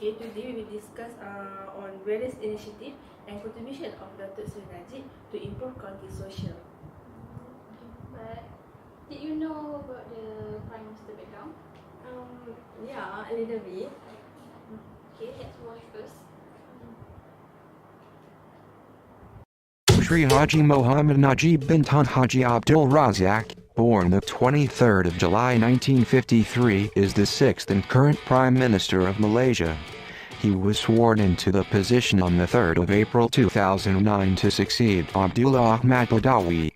Okay, today we will discuss on various initiatives and contribution of Datuk Seri Najib to improve county social. But did you know about the Prime Minister background? Yeah, a little bit. Okay, let's watch first. Shri Haji Mohammed Najib bin Tun Haji Abdul Razak, born the 23rd of July 1953, is the sixth and current Prime Minister of Malaysia. He was sworn into the position on the 3rd of April 2009 to succeed Abdullah Ahmad Badawi.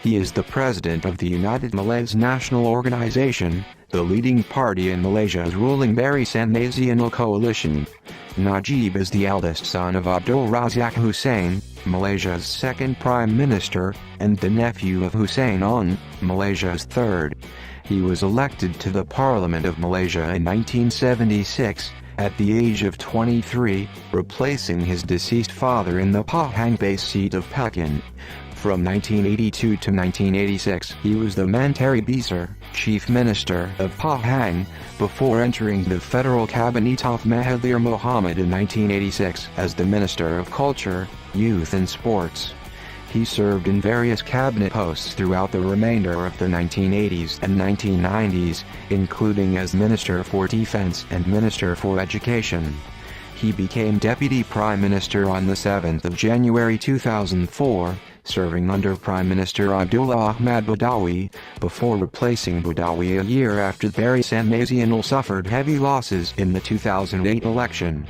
He is the president of the United Malays National Organization, the leading party in Malaysia's ruling Barisan Nasional Coalition. Najib is the eldest son of Abdul Razak Hussein, Malaysia's second prime minister, and the nephew of Hussein On, Malaysia's third. He was elected to the Parliament of Malaysia in 1976, at the age of 23, replacing his deceased father in the Pahang-based seat of Pekin. From 1982 to 1986, he was the Menteri Besar, Chief Minister of Pahang, before entering the Federal Cabinet of Mahathir Mohamad in 1986 as the Minister of Culture, Youth and Sports. He served in various cabinet posts throughout the remainder of the 1980s and 1990s, including as Minister for Defense and Minister for Education. He became Deputy Prime Minister on the 7th of January 2004, serving under Prime Minister Abdullah Ahmad Badawi, before replacing Badawi a year after Barisan Nasional suffered heavy losses in the 2008 election.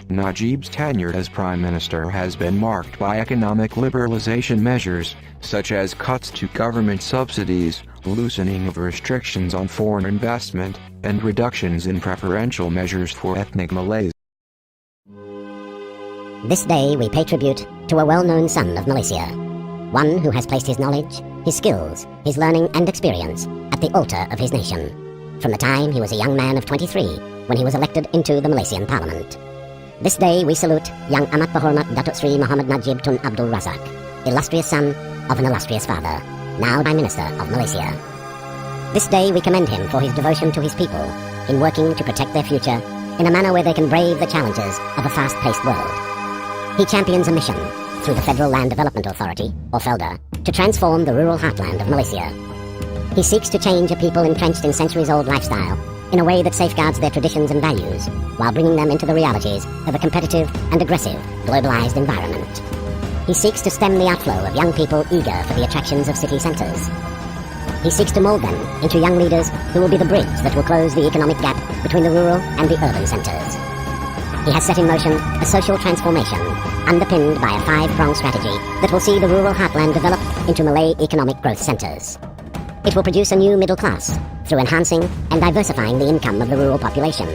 Najib's tenure as Prime Minister has been marked by economic liberalization measures, such as cuts to government subsidies, loosening of restrictions on foreign investment, and reductions in preferential measures for ethnic Malays. This day we pay tribute to a well-known son of Malaysia, one who has placed his knowledge, his skills, his learning and experience at the altar of his nation, from the time he was a young man of 23 when he was elected into the Malaysian Parliament. This day we salute Yang Amat Berhormat Datuk Seri Mohammed Najib Tun Abdul Razak, illustrious son of an illustrious father, now Prime Minister of Malaysia. This day we commend him for his devotion to his people in working to protect their future in a manner where they can brave the challenges of a fast-paced world. He champions a mission through the Federal Land Development Authority, or FLDA, to transform the rural heartland of Malaysia. He seeks to change a people entrenched in centuries-old lifestyle in a way that safeguards their traditions and values, while bringing them into the realities of a competitive and aggressive globalized environment. He seeks to stem the outflow of young people eager for the attractions of city centers. He seeks to mold them into young leaders who will be the bridge that will close the economic gap between the rural and the urban centers. He has set in motion a social transformation underpinned by a 5-pronged strategy that will see the rural heartland develop into Malay economic growth centers. It will produce a new middle class through enhancing and diversifying the income of the rural population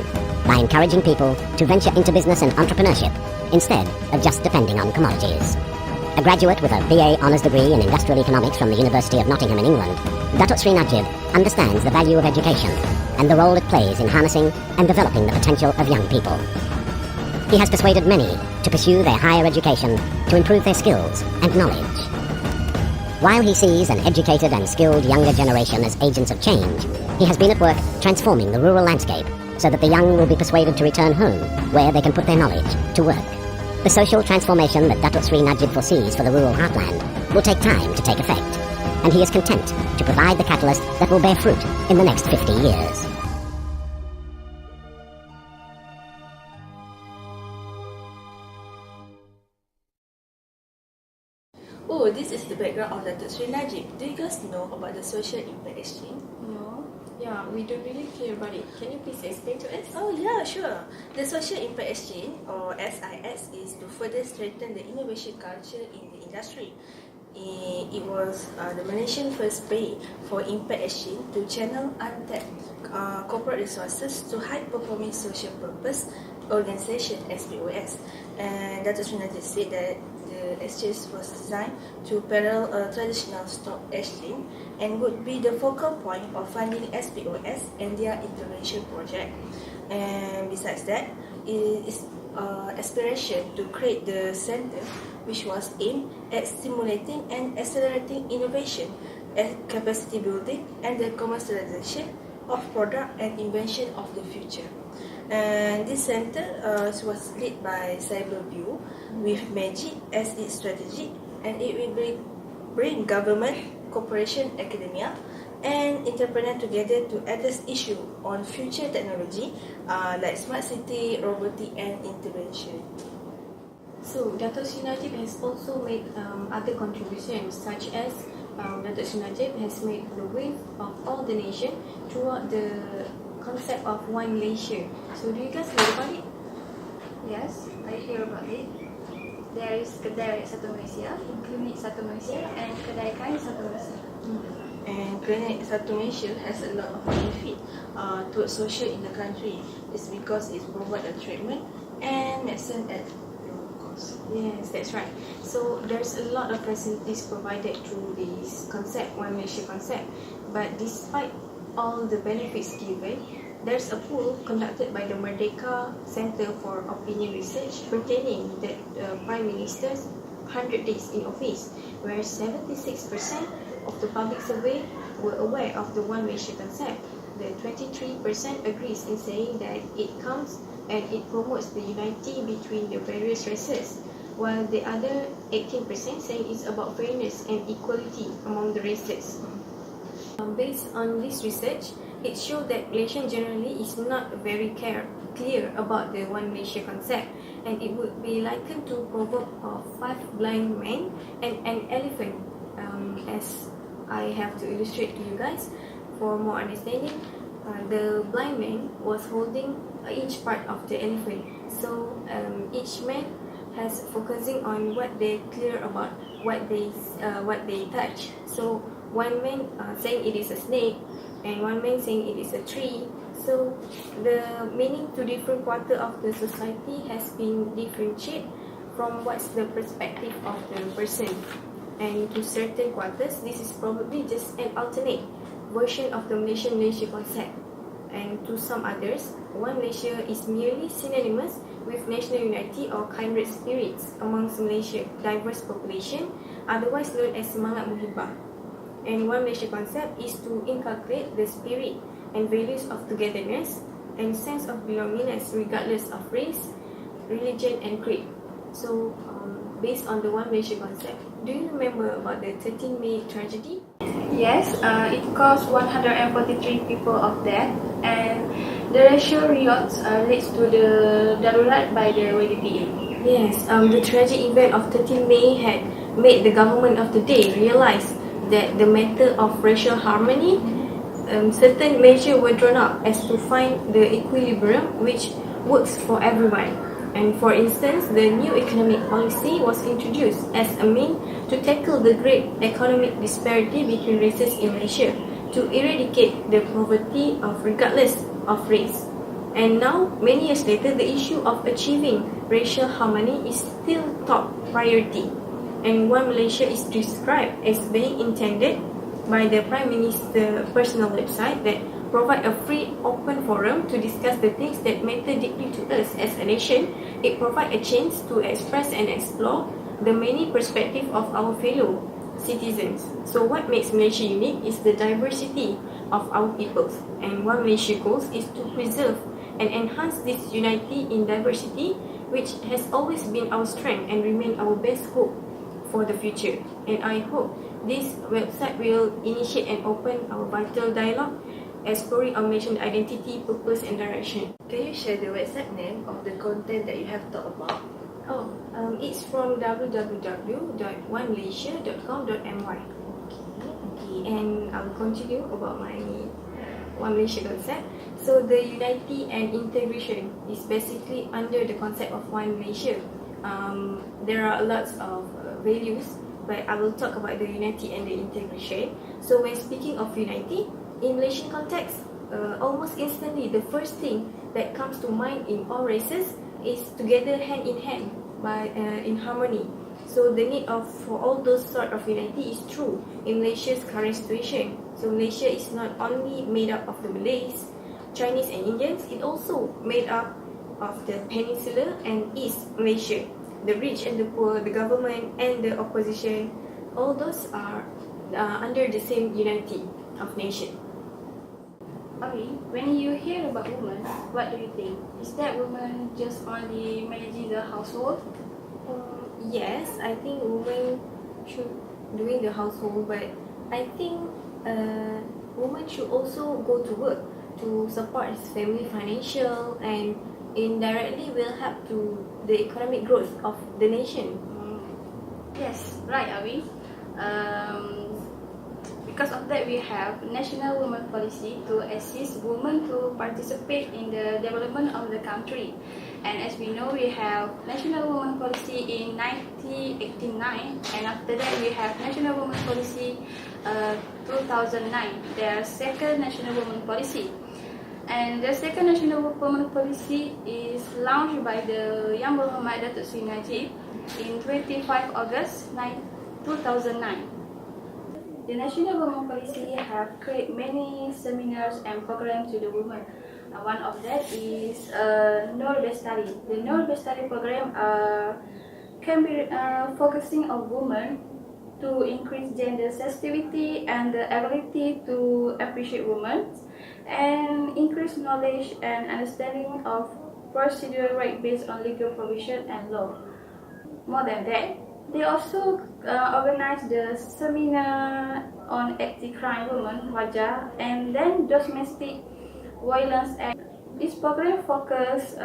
by encouraging people to venture into business and entrepreneurship instead of just depending on commodities. A graduate with a BA Honours degree in Industrial Economics from the University of Nottingham in England, Datuk Seri Najib understands the value of education and the role it plays in harnessing and developing the potential of young people. He has persuaded many to pursue their higher education to improve their skills and knowledge. While he sees an educated and skilled younger generation as agents of change, he has been at work transforming the rural landscape so that the young will be persuaded to return home where they can put their knowledge to work. The social transformation that Datuk Seri Najib foresees for the rural heartland will take time to take effect, and he is content to provide the catalyst that will bear fruit in the next 50 years. Oh, this is the background of Datuk Seri Najib. Do you guys know about the social impact exchange? No. Yeah, we don't really care about it. Can you please explain to us? Oh yeah, sure. The Social Impact Exchange, or SIX, is to further strengthen the innovation culture in the industry. It was the Malaysian first way for impact exchange to channel untapped corporate resources to high-performing social purpose organization (SPOS). And Dr. Srinajit said that the exchange was designed to parallel a traditional stock exchange and would be the focal point of funding SPOS and their intervention project. And besides that, it is aspiration to create the center which was aimed at stimulating and accelerating innovation, capacity building, and the commercialization of product and invention of the future. And this center was led by Cyberview with Magic as its strategy, and it will bring government, corporation, academia, and entrepreneurs together to address issues on future technology like smart city, robotic, and intervention. So, Dato' Sri Najib has also made other contributions, such as Dato' Sri Najib has made the wave of all the nation throughout the concept of One Malaysia. So, do you guys know about it? Yes, I hear about it. There is Kedai Satu Malaysia, Klinik Satu Malaysia, and Kedai Kain Satu Malaysia. And Klinik Satu Malaysia has a lot of benefit towards social in the country. It's because it provides a treatment and medicine at low cost. Yes, that's right. So there's a lot of facilities provided through this concept, One Malaysia concept. But despite all the benefits given, there's a poll conducted by the Merdeka Center for Opinion Research pertaining that Prime Minister's 100 days in office, where 76% of the public survey were aware of the One Malaysia concept. The 23% agrees in saying that it counts and it promotes the unity between the various races, while the other 18% saying it's about fairness and equality among the races. Based on this research, it showed that Malaysian generally is not very clear about the One Malaysia concept, and it would be likened to a proverb of 5 blind men and an elephant. As I have to illustrate to you guys for more understanding, the blind man was holding each part of the elephant. So each man has focusing on what they clear about, what they touch. So one man saying it is a snake, and one man saying it is a tree. So the meaning to different quarter of the society has been differentiated from what's the perspective of the person. And to certain quarters, this is probably just an alternate version of the Malaysia concept. And to some others, One Malaysia is merely synonymous with national unity or kindred spirits amongst Malaysia's diverse population, otherwise known as Semangat Muhibah. And One Malaysia concept is to inculcate the spirit and values of togetherness and sense of belongingness regardless of race, religion, and creed. So, based on the One Malaysia concept, do you remember about the 13 May tragedy? Yes, it caused 143 people of death, and the racial riots leads to the darurat by the YDPA. Yes, the tragic event of 13 May had made the government of the day realize that the matter of racial harmony, certain measures were drawn up as to find the equilibrium which works for everyone. And for instance, the new economic policy was introduced as a means to tackle the great economic disparity between races in Malaysia, to eradicate the poverty of regardless of race. And now, many years later, the issue of achieving racial harmony is still top priority. And One Malaysia is described as being intended by the Prime Minister's personal website that provide a free, open forum to discuss the things that matter deeply to us as a nation. It provides a chance to express and explore the many perspectives of our fellow citizens. So what makes Malaysia unique is the diversity of our peoples. And One Malaysia goals is to preserve and enhance this unity in diversity, which has always been our strength and remain our best hope for the future. And I hope this website will initiate and open our vital dialogue exploring our Malaysian identity, purpose and direction. Can you share the website name of the content that you have talked about? It's from www.onemalaysia.com.my. Okay, and I'll continue about my One Malaysia concept. So the unity and integration is basically under the concept of One Malaysia. There are lots of values, but I will talk about the unity and the integration. So when speaking of unity, in Malaysian context, almost instantly the first thing that comes to mind in all races is together hand in hand in harmony. So the need for all those sort of unity is true in Malaysia's current situation. So Malaysia is not only made up of the Malays, Chinese and Indians, it also made up of the Peninsula and East Malaysia, the rich and the poor, the government and the opposition. All those are under the same unity of nation. Avi, when you hear about women, what do you think? Is that women just only managing the household? Yes, I think women should doing the household, but I think women should also go to work to support his family financial and indirectly will help to the economic growth of the nation. Yes, right, Avi. Because of that, we have National Women Policy to assist women to participate in the development of the country. And as we know, we have National Women Policy in 1989, and after that, we have National Women Policy 2009, their second National Women Policy. And the second National Women Policy is launched by the Yang Berhormat Datuk Seri Najib in 25 August 2009. The National Women Policy have created many seminars and programs to the women. One of that is Nur Bestari. The Nur Bestari program can be focusing on women to increase gender sensitivity and the ability to appreciate women and increase knowledge and understanding of procedural right based on legal provision and law. More than that, they also organize the seminar on anti-crime women, Wajah, and then domestic violence. And this program focus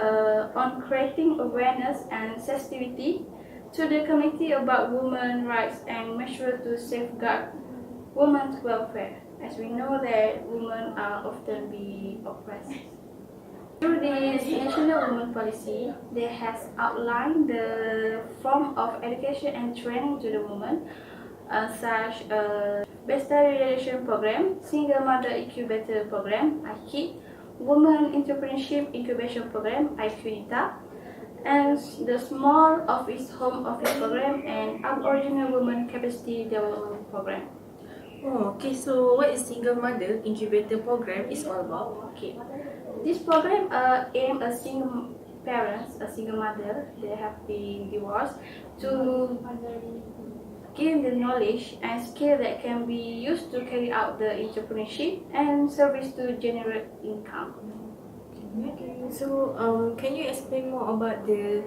on creating awareness and sensitivity to the community about women's rights and measures to safeguard women's welfare. As we know that women are often be oppressed. Through this National Women Policy, they has outlined the form of education and training to the women, such as Bestari Realization Program, Single Mother Incubator Program, IKI, Women Entrepreneurship Incubation Program, IQITA, and the Small Office Home Office Program and Aboriginal Women Capacity Development Program. Oh, okay, so what is Single Mother Incubator Program is all about? Okay. This program aims at single parents, a single mother, they have been divorced, to gain the knowledge and skill that can be used to carry out the entrepreneurship and service to generate income. Okay. So can you explain more about the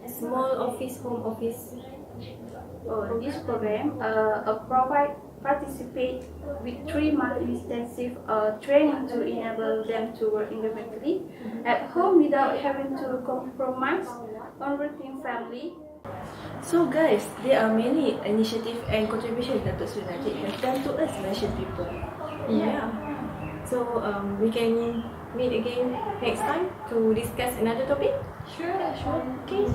small office, home office? This program participate with 3 months intensive training to enable them to work independently at home without having to compromise on routine family. So guys, there are many initiatives and contributions that Datuk Seri Najib has done to us Malaysian people. Yeah. So we can meet again next time to discuss another topic. Sure. Okay.